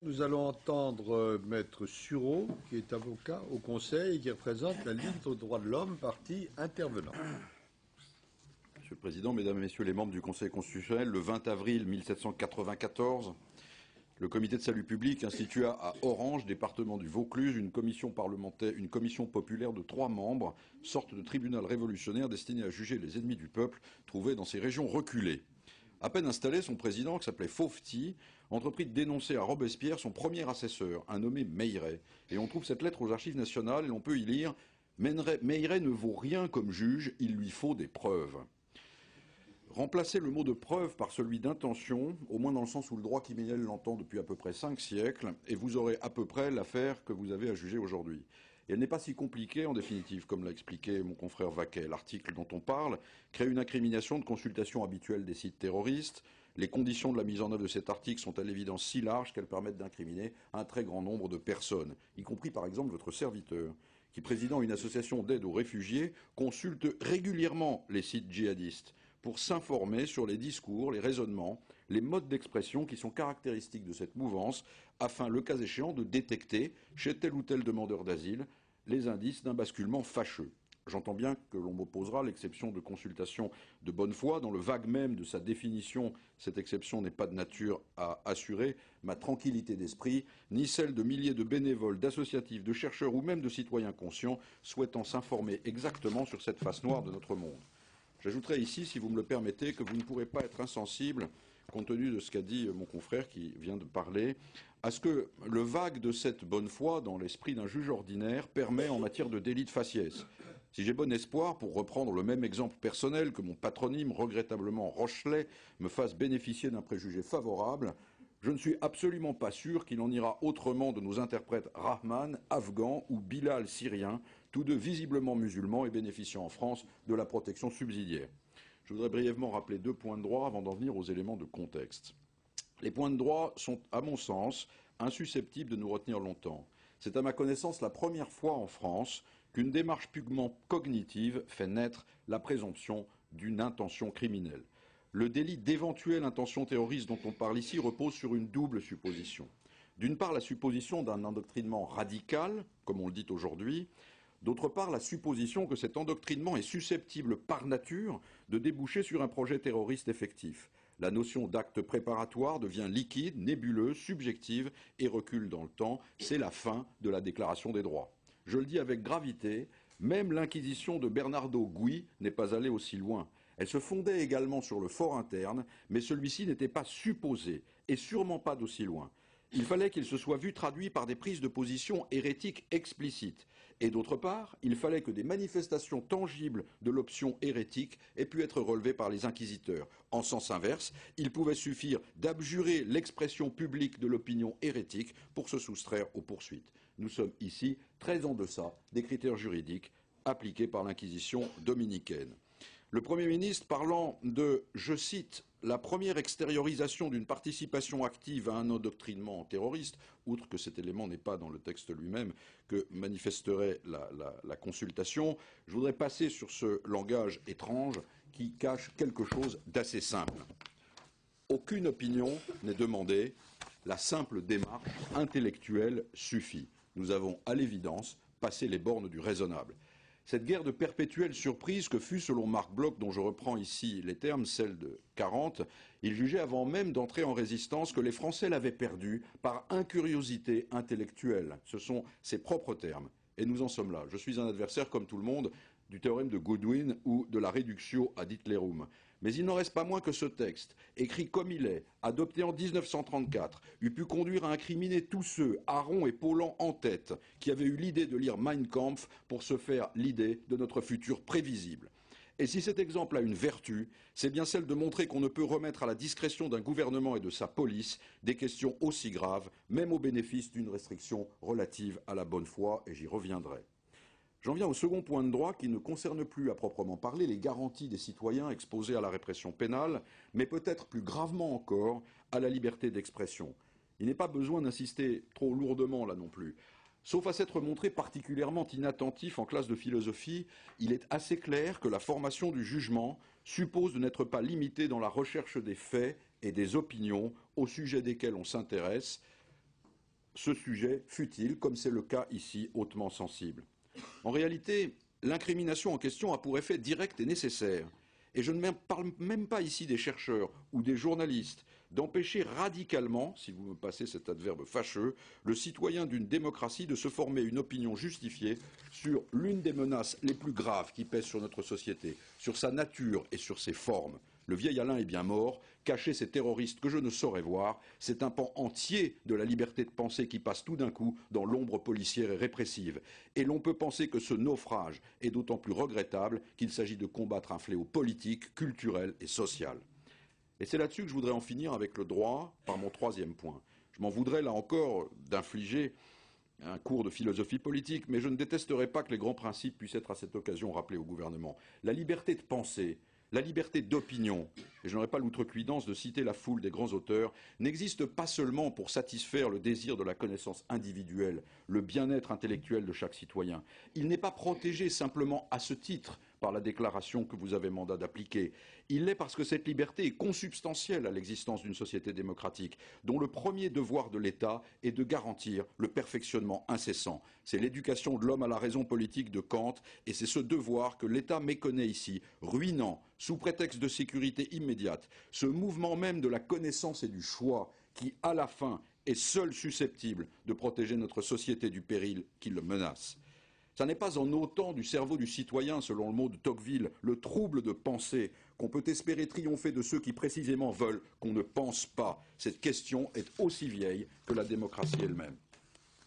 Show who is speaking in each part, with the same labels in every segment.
Speaker 1: Nous allons entendre Maître Sureau, qui est avocat au Conseil et qui représente la Ligue aux droits de l'homme, partie intervenant.
Speaker 2: Monsieur le Président, Mesdames et Messieurs les membres du Conseil constitutionnel, le 20 avril 1794, le Comité de salut public institua à Orange, département du Vaucluse, une commission parlementaire, une commission populaire de 3 membres, sorte de tribunal révolutionnaire destiné à juger les ennemis du peuple trouvés dans ces régions reculées. À peine installé, son président, qui s'appelait Fauvetit, entreprit de dénoncer à Robespierre son premier assesseur, un nommé Meilleret. Et on trouve cette lettre aux archives nationales et on peut y lire « Meilleret ne vaut rien comme juge, il lui faut des preuves ». Remplacez le mot de preuve par celui d'intention, au moins dans le sens où le droit criminel l'entend depuis à peu près 5 siècles, et vous aurez à peu près l'affaire que vous avez à juger aujourd'hui. Et elle n'est pas si compliquée, en définitive, comme l'a expliqué mon confrère Vaquet. L'article dont on parle crée une incrimination de consultation habituelle des sites terroristes. Les conditions de la mise en œuvre de cet article sont à l'évidence si larges qu'elles permettent d'incriminer un très grand nombre de personnes, y compris par exemple votre serviteur, qui, présidant une association d'aide aux réfugiés, consulte régulièrement les sites djihadistes pour s'informer sur les discours, les raisonnements, les modes d'expression qui sont caractéristiques de cette mouvance, afin, le cas échéant, de détecter, chez tel ou tel demandeur d'asile, les indices d'un basculement fâcheux. J'entends bien que l'on m'opposera l'exception de consultation de bonne foi. Dans le vague même de sa définition, cette exception n'est pas de nature à assurer ma tranquillité d'esprit, ni celle de milliers de bénévoles, d'associatifs, de chercheurs ou même de citoyens conscients souhaitant s'informer exactement sur cette face noire de notre monde. J'ajouterai ici, si vous me le permettez, que vous ne pourrez pas être insensible, compte tenu de ce qu'a dit mon confrère qui vient de parler, à ce que le vague de cette bonne foi dans l'esprit d'un juge ordinaire permet en matière de délit de faciès. Si j'ai bon espoir, pour reprendre le même exemple personnel, que mon patronyme, regrettablement Rochelet, me fasse bénéficier d'un préjugé favorable, je ne suis absolument pas sûr qu'il en ira autrement de nos interprètes Rahman, afghans ou Bilal syrien, tous deux visiblement musulmans et bénéficiant en France de la protection subsidiaire. Je voudrais brièvement rappeler 2 points de droit avant d'en venir aux éléments de contexte. Les points de droit sont, à mon sens, insusceptibles de nous retenir longtemps. C'est à ma connaissance la première fois en France qu'une démarche purement cognitive fait naître la présomption d'une intention criminelle. Le délit d'éventuelle intention terroriste dont on parle ici repose sur une double supposition. D'une part, la supposition d'un endoctrinement radical, comme on le dit aujourd'hui. D'autre part, la supposition que cet endoctrinement est susceptible par nature de déboucher sur un projet terroriste effectif. La notion d'acte préparatoire devient liquide, nébuleuse, subjective et recule dans le temps. C'est la fin de la Déclaration des droits. Je le dis avec gravité, même l'inquisition de Bernardo Gui n'est pas allée aussi loin. Elle se fondait également sur le fort interne, mais celui-ci n'était pas supposé, et sûrement pas d'aussi loin. Il fallait qu'il se soit vu traduit par des prises de position hérétiques explicites. Et d'autre part, il fallait que des manifestations tangibles de l'option hérétique aient pu être relevées par les inquisiteurs. En sens inverse, il pouvait suffire d'abjurer l'expression publique de l'opinion hérétique pour se soustraire aux poursuites. Nous sommes ici très en deçà des critères juridiques appliqués par l'Inquisition dominicaine. Le Premier ministre, parlant de, je cite, la première extériorisation d'une participation active à un endoctrinement terroriste, outre que cet élément n'est pas dans le texte lui-même, que manifesterait la consultation, je voudrais passer sur ce langage étrange qui cache quelque chose d'assez simple. Aucune opinion n'est demandée, la simple démarche intellectuelle suffit. Nous avons, à l'évidence, passé les bornes du raisonnable. Cette guerre de perpétuelle surprise que fut, selon Marc Bloch, dont je reprends ici les termes, celle de 40, il jugeait avant même d'entrer en résistance que les Français l'avaient perdue par incuriosité intellectuelle. Ce sont ses propres termes. Et nous en sommes là. Je suis un adversaire, comme tout le monde, du théorème de Goodwin ou de la reductio ad Hitlerum. Mais il n'en reste pas moins que ce texte, écrit comme il est, adopté en 1934, eût pu conduire à incriminer tous ceux, Aron et Paulan en tête, qui avaient eu l'idée de lire Mein Kampf pour se faire l'idée de notre futur prévisible. Et si cet exemple a une vertu, c'est bien celle de montrer qu'on ne peut remettre à la discrétion d'un gouvernement et de sa police des questions aussi graves, même au bénéfice d'une restriction relative à la bonne foi, et j'y reviendrai. J'en viens au second point de droit qui ne concerne plus à proprement parler les garanties des citoyens exposés à la répression pénale, mais peut-être plus gravement encore à la liberté d'expression. Il n'est pas besoin d'insister trop lourdement là non plus. Sauf à s'être montré particulièrement inattentif en classe de philosophie, il est assez clair que la formation du jugement suppose de n'être pas limité dans la recherche des faits et des opinions au sujet desquels on s'intéresse, ce sujet futile, comme c'est le cas ici, hautement sensible. En réalité, l'incrimination en question a pour effet direct et nécessaire, et je ne parle même pas ici des chercheurs ou des journalistes, d'empêcher radicalement, si vous me passez cet adverbe fâcheux, le citoyen d'une démocratie de se former une opinion justifiée sur l'une des menaces les plus graves qui pèsent sur notre société, sur sa nature et sur ses formes. Le vieil Alain est bien mort, cacher ces terroristes que je ne saurais voir, c'est un pan entier de la liberté de penser qui passe tout d'un coup dans l'ombre policière et répressive. Et l'on peut penser que ce naufrage est d'autant plus regrettable qu'il s'agit de combattre un fléau politique, culturel et social. Et c'est là-dessus que je voudrais en finir avec le droit, par mon troisième point. Je m'en voudrais là encore d'infliger un cours de philosophie politique, mais je ne détesterais pas que les grands principes puissent être à cette occasion rappelés au gouvernement. La liberté de penser, la liberté d'opinion, et je n'aurai pas l'outrecuidance de citer la foule des grands auteurs, n'existe pas seulement pour satisfaire le désir de la connaissance individuelle, le bien-être intellectuel de chaque citoyen. Il n'est pas protégé simplement à ce titre par la déclaration que vous avez mandat d'appliquer. Il l'est parce que cette liberté est consubstantielle à l'existence d'une société démocratique, dont le premier devoir de l'État est de garantir le perfectionnement incessant. C'est l'éducation de l'homme à la raison politique de Kant, et c'est ce devoir que l'État méconnaît ici, ruinant, sous prétexte de sécurité immédiate, ce mouvement même de la connaissance et du choix qui, à la fin, est seul susceptible de protéger notre société du péril qui le menace. Ce n'est pas en ôtant du cerveau du citoyen, selon le mot de Tocqueville, le trouble de penser qu'on peut espérer triompher de ceux qui précisément veulent qu'on ne pense pas. Cette question est aussi vieille que la démocratie elle-même.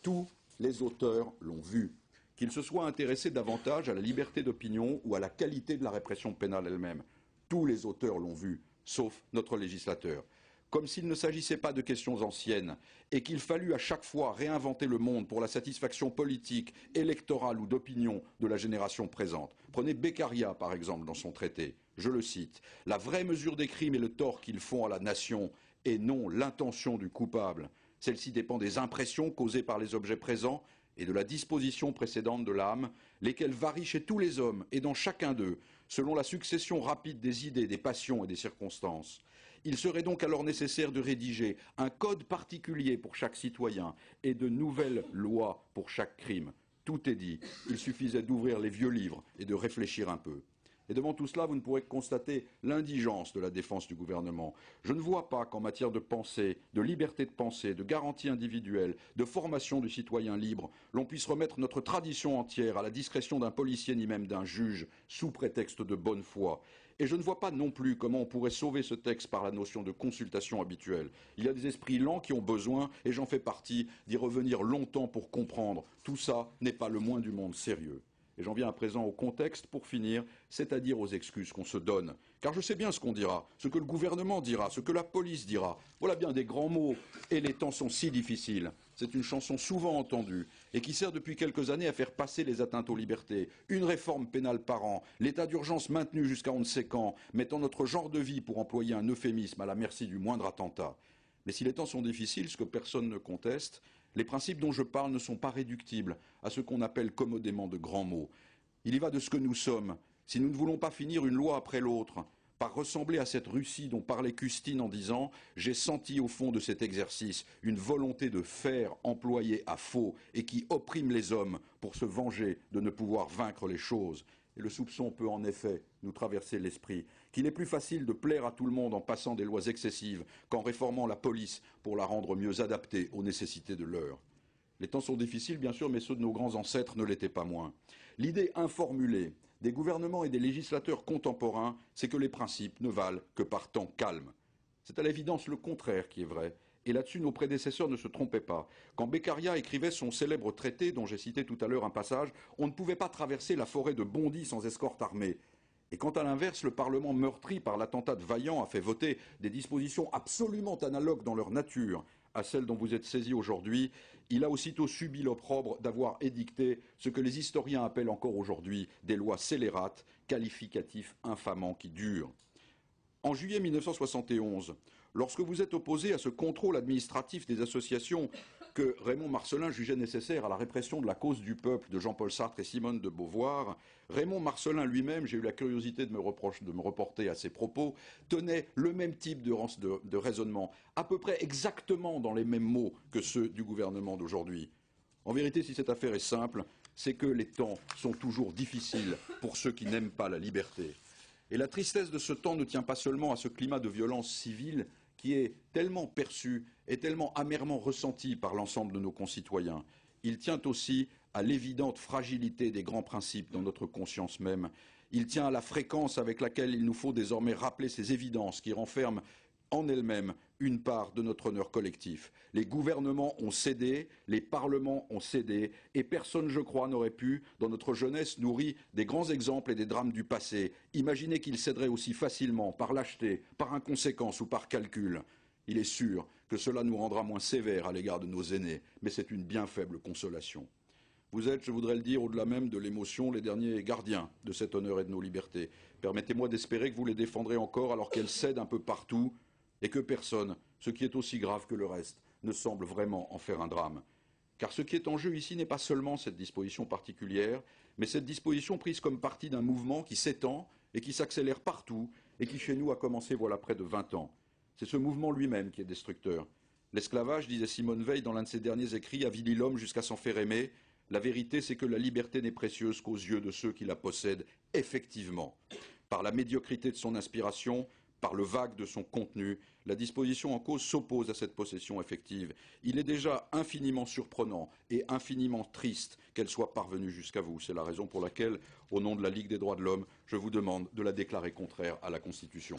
Speaker 2: Tous les auteurs l'ont vu. Qu'ils se soient intéressés davantage à la liberté d'opinion ou à la qualité de la répression pénale elle-même. Tous les auteurs l'ont vu, sauf notre législateur. Comme s'il ne s'agissait pas de questions anciennes et qu'il fallut à chaque fois réinventer le monde pour la satisfaction politique, électorale ou d'opinion de la génération présente. Prenez Beccaria, par exemple, dans son traité. Je le cite. « La vraie mesure des crimes et le tort qu'ils font à la nation et non l'intention du coupable. Celle-ci dépend des impressions causées par les objets présents et de la disposition précédente de l'âme, lesquelles varient chez tous les hommes et dans chacun d'eux, selon la succession rapide des idées, des passions et des circonstances. Il serait donc alors nécessaire de rédiger un code particulier pour chaque citoyen et de nouvelles lois pour chaque crime. Tout est dit. Il suffisait d'ouvrir les vieux livres et de réfléchir un peu. Et devant tout cela, vous ne pourrez que constater l'indigence de la défense du gouvernement. Je ne vois pas qu'en matière de pensée, de liberté de pensée, de garantie individuelle, de formation du citoyen libre, l'on puisse remettre notre tradition entière à la discrétion d'un policier ni même d'un juge, sous prétexte de bonne foi. Et je ne vois pas non plus comment on pourrait sauver ce texte par la notion de consultation habituelle. Il y a des esprits lents qui ont besoin, et j'en fais partie, d'y revenir longtemps pour comprendre. Tout ça n'est pas le moins du monde sérieux. Et j'en viens à présent au contexte pour finir, c'est-à-dire aux excuses qu'on se donne. Car je sais bien ce qu'on dira, ce que le gouvernement dira, ce que la police dira. Voilà bien des grands mots, et les temps sont si difficiles. C'est une chanson souvent entendue, et qui sert depuis quelques années à faire passer les atteintes aux libertés. Une réforme pénale par an, l'état d'urgence maintenu jusqu'à on ne sait quand, mettant notre genre de vie, pour employer un euphémisme, à la merci du moindre attentat. Mais si les temps sont difficiles, ce que personne ne conteste, les principes dont je parle ne sont pas réductibles à ce qu'on appelle commodément de grands mots. Il y va de ce que nous sommes. Si nous ne voulons pas finir une loi après l'autre, par ressembler à cette Russie dont parlait Custine en disant « J'ai senti au fond de cet exercice une volonté de faire employée à faux et qui opprime les hommes pour se venger de ne pouvoir vaincre les choses ». Et le soupçon peut en effet nous traverser l'esprit, qu'il est plus facile de plaire à tout le monde en passant des lois excessives qu'en réformant la police pour la rendre mieux adaptée aux nécessités de l'heure. Les temps sont difficiles, bien sûr, mais ceux de nos grands ancêtres ne l'étaient pas moins. L'idée informulée des gouvernements et des législateurs contemporains, c'est que les principes ne valent que par temps calme. C'est à l'évidence le contraire qui est vrai. Et là-dessus, nos prédécesseurs ne se trompaient pas. Quand Beccaria écrivait son célèbre traité, dont j'ai cité tout à l'heure un passage, on ne pouvait pas traverser la forêt de Bondy sans escorte armée. Et quand à l'inverse, le Parlement meurtri par l'attentat de Vaillant a fait voter des dispositions absolument analogues dans leur nature à celles dont vous êtes saisis aujourd'hui, il a aussitôt subi l'opprobre d'avoir édicté ce que les historiens appellent encore aujourd'hui des lois scélérates, qualificatifs infamants qui durent. En juillet 1971, lorsque vous êtes opposé à ce contrôle administratif des associations que Raymond Marcellin jugeait nécessaire à la répression de la cause du peuple de Jean-Paul Sartre et Simone de Beauvoir, Raymond Marcellin lui-même, j'ai eu la curiosité de me reporter à ses propos, tenait le même type de raisonnement, à peu près exactement dans les mêmes mots que ceux du gouvernement d'aujourd'hui. En vérité, si cette affaire est simple, c'est que les temps sont toujours difficiles pour ceux qui n'aiment pas la liberté. Et la tristesse de ce temps ne tient pas seulement à ce climat de violence civile qui est tellement perçu et tellement amèrement ressenti par l'ensemble de nos concitoyens. Il tient aussi à l'évidente fragilité des grands principes dans notre conscience même. Il tient à la fréquence avec laquelle il nous faut désormais rappeler ces évidences qui renferment en elles-mêmes une part de notre honneur collectif. Les gouvernements ont cédé, les parlements ont cédé, et personne, je crois, n'aurait pu, dans notre jeunesse nourrie des grands exemples et des drames du passé, imaginer qu'ils céderaient aussi facilement, par lâcheté, par inconséquence ou par calcul. Il est sûr que cela nous rendra moins sévères à l'égard de nos aînés, mais c'est une bien faible consolation. Vous êtes, je voudrais le dire, au-delà même de l'émotion, les derniers gardiens de cet honneur et de nos libertés. Permettez-moi d'espérer que vous les défendrez encore alors qu'elles cèdent un peu partout, et que personne, ce qui est aussi grave que le reste, ne semble vraiment en faire un drame. Car ce qui est en jeu ici n'est pas seulement cette disposition particulière, mais cette disposition prise comme partie d'un mouvement qui s'étend et qui s'accélère partout et qui chez nous a commencé voilà près de 20 ans. C'est ce mouvement lui-même qui est destructeur. L'esclavage, disait Simone Veil dans l'un de ses derniers écrits, avilit l'homme jusqu'à s'en faire aimer. La vérité, c'est que la liberté n'est précieuse qu'aux yeux de ceux qui la possèdent effectivement. Par la médiocrité de son inspiration, par le vague de son contenu, la disposition en cause s'oppose à cette possession effective. Il est déjà infiniment surprenant et infiniment triste qu'elle soit parvenue jusqu'à vous. C'est la raison pour laquelle, au nom de la Ligue des droits de l'homme, je vous demande de la déclarer contraire à la Constitution.